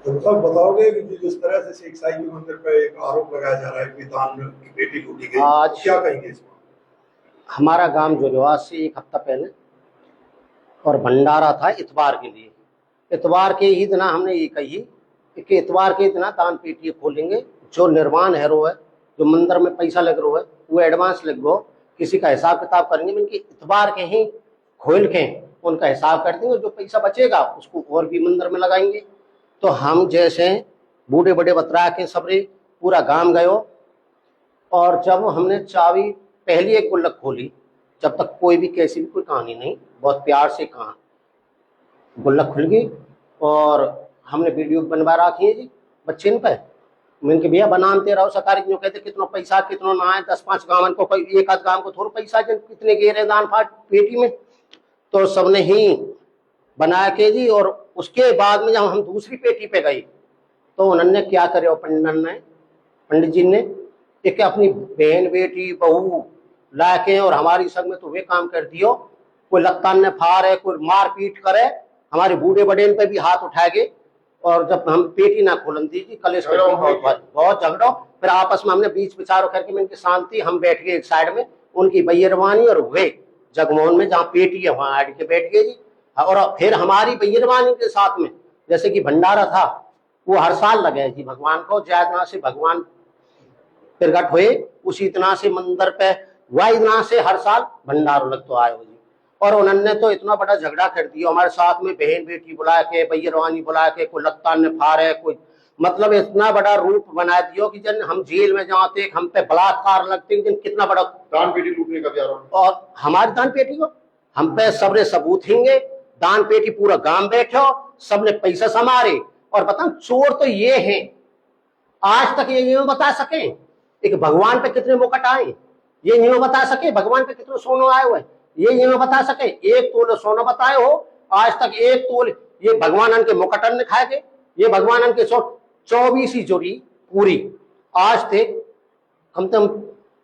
तो सब बताओगे कि जिस तरह से शेख साई के मंदिर पे एक आरोप लगाया जा रहा है कि दान की बेटी लूटी गई, आज तो क्या कहेंगे इसमें? हमारा गांव जोजवास से एक हफ्ता पहले और भंडारा था इतवार के लिए। इतवार के ही दिन हमने ये कही कि इतवार के दिन दान पेटी खोलेंगे, जो निर्माण है रो है, जो मंदिर में पैसा लग रहा है वो एडवांस लग गो, किसी का हिसाब किताब करेंगे, इनके इतवार के ही खोल के उनका हिसाब कर देंगे, जो पैसा बचेगा उसको और भी मंदिर में लगाएंगे। तो हम जैसे बूढ़े बड़े बतरा के सबरे पूरा गांव गयो, और जब हमने चाबी पहली एक गुल्लक खोली, जब तक कोई भी कैसी भी कोई कहानी नहीं, बहुत प्यार से कहा, गुल्लक खुल गई और हमने वीडियो बनवा रखी है जी बच्चे इन पे। मैंने भैया बनाते रहो सरकारी जो कहते कितना पैसा कितना ना आए, 10-5 गांव को कोई एक आध गांव को थोड़ा पैसा कितने गेरे दान फाट पेटी में, तो सबने ही बना के जी। और उसके बाद में जब हम दूसरी पेटी पे गई तो उन्होंने क्या करे, पंडित जी ने एक अपनी बहन बेटी बहू ला के और हमारी संग में तो वे काम कर दियो, कोई लत्ता ने फाड़े कोई मार पीट करे, हमारे बूढ़े बड़े पे भी हाथ उठाएगे। और जब हम पेटी ना खोलन दीजिए कलेश बहुत झगड़ो, फिर आपस में हमने बीच विचारों करके में शांति, हम बैठ गए एक साइड में, उनकी बैरवानी और वे जगमोहन में जहाँ पेटी है वहां आड़ के बैठ गए जी। और फिर हमारी बैरवानी के साथ में जैसे कि भंडारा था वो हर साल लगे जी, भगवान को ज्यादा से भगवान प्रकट हुए उसी इतना से मंदिर पे वह इतना से हर साल भंडारो लग तो आए हो जी। और उन्होंने तो इतना बड़ा झगड़ा कर दिया हमारे साथ में, बहन बेटी बुला के बैरवानी बुला के, कोई लत्ता ने फाड़े कोई, मतलब इतना बड़ा रूप बना दियो कि जन हम जेल में जाते, हम पे बलात्कार लगते, जन कितना बड़ा दान पेटी लूटने का भी आरोप। और हमारी दान पेटी को हम पे सबरे सबूत हिंगे, दान पेटी पूरा गांव बैठो, सबने पैसा समारे। और बताओ चोर तो ये है, आज तक ये नहीं बता सके एक भगवान पे कितने मुकट आए, ये नहीं बता सके भगवान पे कितने सोनो आए हुए, ये नहीं बता सके एक तोले सोना बताए हो, आज तक एक तोले ये भगवान के मुकटन ने खाए थे, ये भगवान के 24 जोड़ी पूरी आज थे कम से कम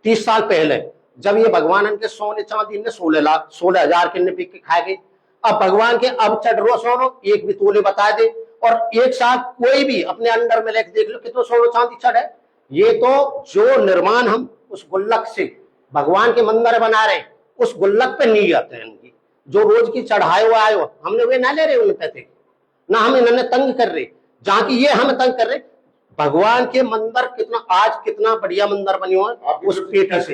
30 साल पहले, जब ये भगवान के सोने चांदी ने 16,000 के बिक के खाए गए। अब भगवान के अब चढ़ रो सोनो एक भी तोले बता दे, और एक साथ कोई भी अपने अंडर में लेके देख लो कितना सोना चांदी चढ़ है। ये तो जो निर्माण हम उस गुल्लक से भगवान के मंदिर बना रहे उस गुल्लक पे नहीं आते हैं इनकी, जो रोज की चढ़ाए हुआ आयो हमने वे ना ले रहे उन पैसे, ना हम इन्होंने तंग कर रहे, जहां की ये हमें तंग कर रहे। भगवान के मंदिर कितना आज कितना बढ़िया मंदिर बने हुआ है उस पेटी से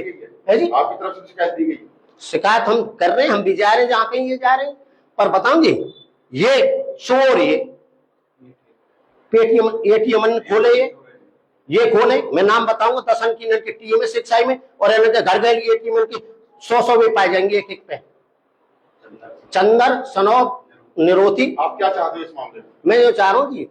है जी। आपकी तरफ से शिकायत दी गई? शिकायत हम कर रहे हैं, हम भी जा रहे हैं जहां कहीं ये जा रहे हैं, पर बताऊं जी ये चोर ये पेटीएम एटीएम खोले, ये खोले, मैं नाम बताऊंगा 10 अंक की टीएम है शिक्षाई में, और इनके घर गए एटीएम की 100 भी पाए जाएंगे एक एक पे। चंदर सनोब निरोती। आप क्या चाहते हो इस मामले में? मैं ये चाह रहा हूँ जी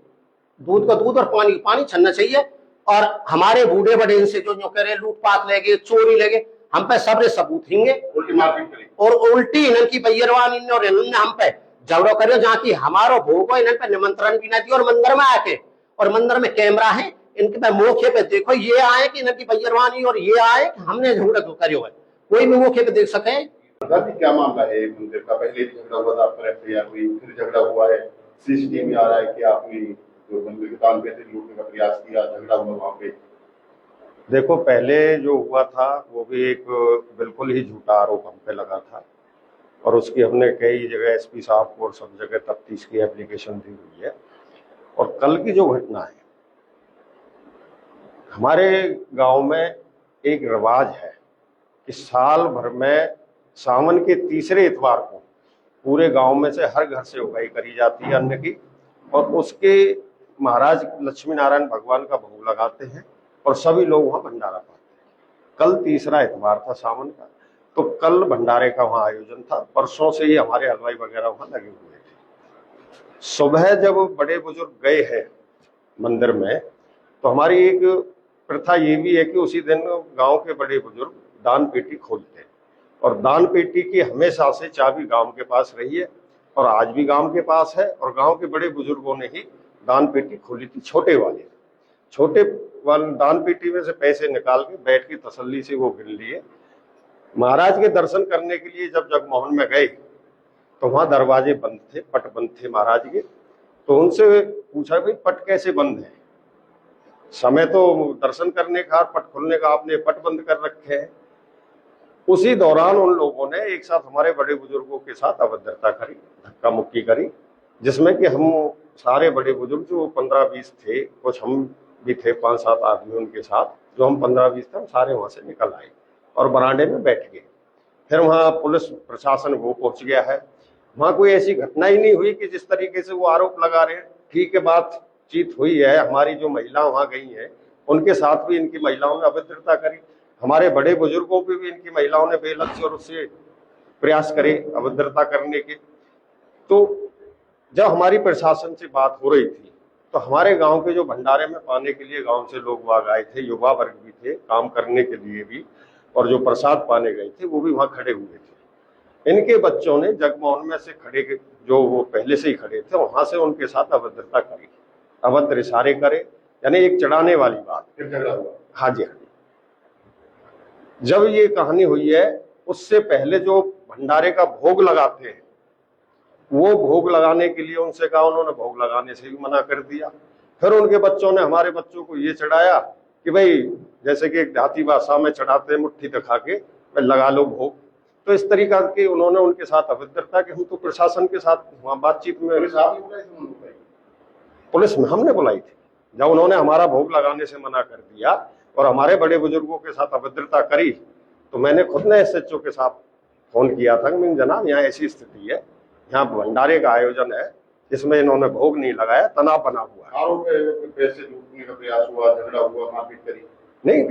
दूध का दूध और पानी का पानी छनना चाहिए, और हमारे बूढ़े बड़े इनसे जो कह रहे लूटपाट लेगे चोरी लेगे हम पे सबरे सबूत हिंगे, उल्टी मारपीट करेंगे और उल्टी इनकी बैरवान इन और इन्होंने हम पे झगड़ो करे, जहाँ की हमारो भोग इन पे निमंत्रण भी ना दिया, और मंदिर में आके और मंदिर में कैमरा है इनके पे मौके पे देखो, ये आए कि इनकी बैरवानी और ये आए कि हमने झगड़ा करे हुए, कोई भी मौके पे देख सके। क्या मामला है मंदिर का? पहले भी झगड़ा हुआ था, आप पर एफआईआर हुई, फिर झगड़ा हुआ है, सीसीटीवी में आ रहा है कि आपने जो मंदिर के दान पेटी लूटने का प्रयास किया, झगड़ा हुआ वहां पे। देखो पहले जो हुआ था वो भी एक बिल्कुल ही झूठा आरोप हम पे लगा था, और उसकी हमने कई जगह एसपी साहब को और सब जगह तफ्तीश की एप्लीकेशन दी हुई है। और कल की जो घटना है, हमारे गांव में एक रिवाज है कि साल भर में सावन के तीसरे इतवार को पूरे गांव में से हर घर से उगाई करी जाती है अन्न की, और उसके महाराज लक्ष्मी नारायण भगवान का भोग लगाते हैं और सभी लोग वहां भंडारा पाते हैं। कल तीसरा इतवार था सावन का, तो कल भंडारे का वहां आयोजन था, परसों से ही हमारे हलवाई वगैरह वहां लगे हुए थे। सुबह जब बड़े बुजुर्ग गए हैं मंदिर में, तो हमारी एक प्रथा ये भी है कि उसी दिन गांव के बड़े बुजुर्ग दान पेटी खोलते हैं, और दान पेटी की हमेशा से चाबी गांव के पास रही है, और आज भी गांव के पास है, और गांव के बड़े बुजुर्गों ने ही दान पेटी खोली थी। छोटे वाले दान पेटी में से पैसे निकाल के बैठ के तसल्ली से वो गिन लिए। महाराज के दर्शन करने के लिए जब जगमोहन में गए तो वहां दरवाजे बंद थे, पट बंद थे महाराज के, तो उनसे पूछा भाई पट कैसे बंद है, समय तो दर्शन करने का, पट खुलने का, आपने पट बंद कर रखे हैं। उसी दौरान उन लोगों ने एक साथ हमारे बड़े बुजुर्गों के साथ अभद्रता करी, धक्का मुक्की करी, जिसमें कि हम सारे बड़े बुजुर्ग जो 15-20 थे, कुछ हम भी थे 5-7 आदमी उनके साथ, जो हम 15-20 थे, हम सारे वहां से निकल आए और बरामदे में बैठ गए। फिर वहां पुलिस प्रशासन वो पहुंच गया है। वहां कोई ऐसी घटना ही नहीं हुई कि जिस तरीके से वो आरोप लगा रहे हैं। ठीक है, बातचीत हुई है, हमारी जो महिला वहां गई हैं उनके साथ भी इनकी महिलाओं ने अभद्रता करी, हमारे बड़े बुजुर्गों पे भी इनकी महिलाओं ने बेलक्ष्य और उससे प्रयास करे अभद्रता करने के। तो जब हमारी प्रशासन से बात हो रही थी तो हमारे गांव के जो भंडारे में पाने के लिए गांव से लोग बाग आए थे, युवा वर्ग भी थे काम करने के लिए भी, और जो प्रसाद पाने गए थे वो भी वहां खड़े हुए थे। इनके बच्चों ने जगमोहन में से खड़े, जो वो पहले से ही खड़े थे, वहां से उनके साथ अभद्रता करी, अभद्र इशारे करे, यानी एक चढ़ाने वाली बात। फिर झगड़ा हुआ? हाँ जी, हाँ जी। जब ये कहानी हुई है उससे पहले जो भंडारे का भोग लगाते हैं, वो भोग लगाने के लिए उनसे कहा, उन्होंने भोग लगाने से भी मना कर दिया। फिर उनके बच्चों ने हमारे बच्चों को ये चढ़ाया कि भाई जैसे कि एक देहाती भाषा में चढ़ाते हैं, मुट्ठी दिखा के लगा लो भोग। तो इस तरीका की उन्होंने उनके साथ अभद्रता कि हम तो प्रशासन के साथ वहां बातचीत में, पुलिस में हमने बुलाई थी। जब उन्होंने हमारा भोग लगाने से मना कर दिया और हमारे बड़े बुजुर्गों के साथ अभद्रता करी, तो मैंने खुद ने SHO के साथ फोन किया था कि जनाब यहाँ ऐसी स्थिति है, यहाँ भंडारे का आयोजन है जिसमें इन्होंने भोग नहीं लगाया, तनाव बना हुआ है। आरोप है पैसे लूटने का प्रयास हुआ, झगड़ा हुआ, मारपीट करी? नहीं,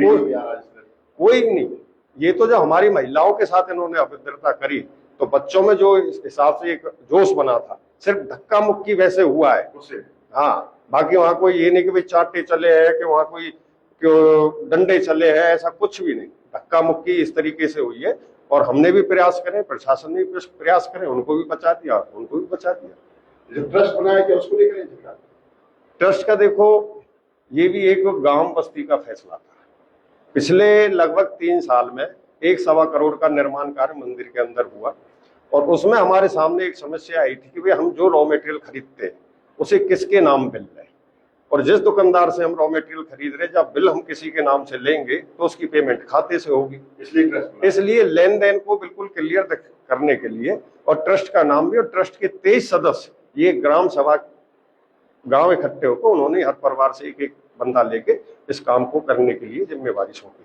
कोई नहीं। ये तो जब हमारी महिलाओं के साथ इन्होंने अभद्रता करी तो बच्चों में जो इस हिसाब से एक जोश बना था, सिर्फ धक्का मुक्की वैसे हुआ है उससे। हाँ, बाकी वहां कोई ये नहीं कि भाई चाटे चले हैं, कि वहां कोई डंडे चले हैं, ऐसा कुछ भी नहीं। धक्का मुक्की इस तरीके से हुई है और हमने भी प्रयास करे, प्रशासन ने भी प्रयास करे, उनको भी बचा दिया, उनको भी बचा दिया। जो ट्रस्ट बनाया क्या उसको लेकर झगड़ा? ट्रस्ट का देखो, ये भी एक गांव बस्ती का फैसला था। पिछले लगभग 3 साल में 1.25 करोड़ का निर्माण कार्य मंदिर के अंदर हुआ और उसमें हमारे सामने एक समस्या आई थी कि भाई हम जो रॉ मटेरियल खरीदते हैं उसे किसके नाम बिल है, और जिस दुकानदार से हम रॉ मटेरियल खरीद रहे, जब बिल हम किसी के नाम से लेंगे तो उसकी पेमेंट खाते से होगी। इसलिए लेन देन को बिल्कुल क्लियर करने के लिए, और ट्रस्ट का नाम भी, और ट्रस्ट के 23 सदस्य, ये ग्राम सभा गांव इकट्ठे होकर उन्होंने हर परिवार से एक बंदा लेके इस काम को करने के लिए जिम्मेवारी सौंपी।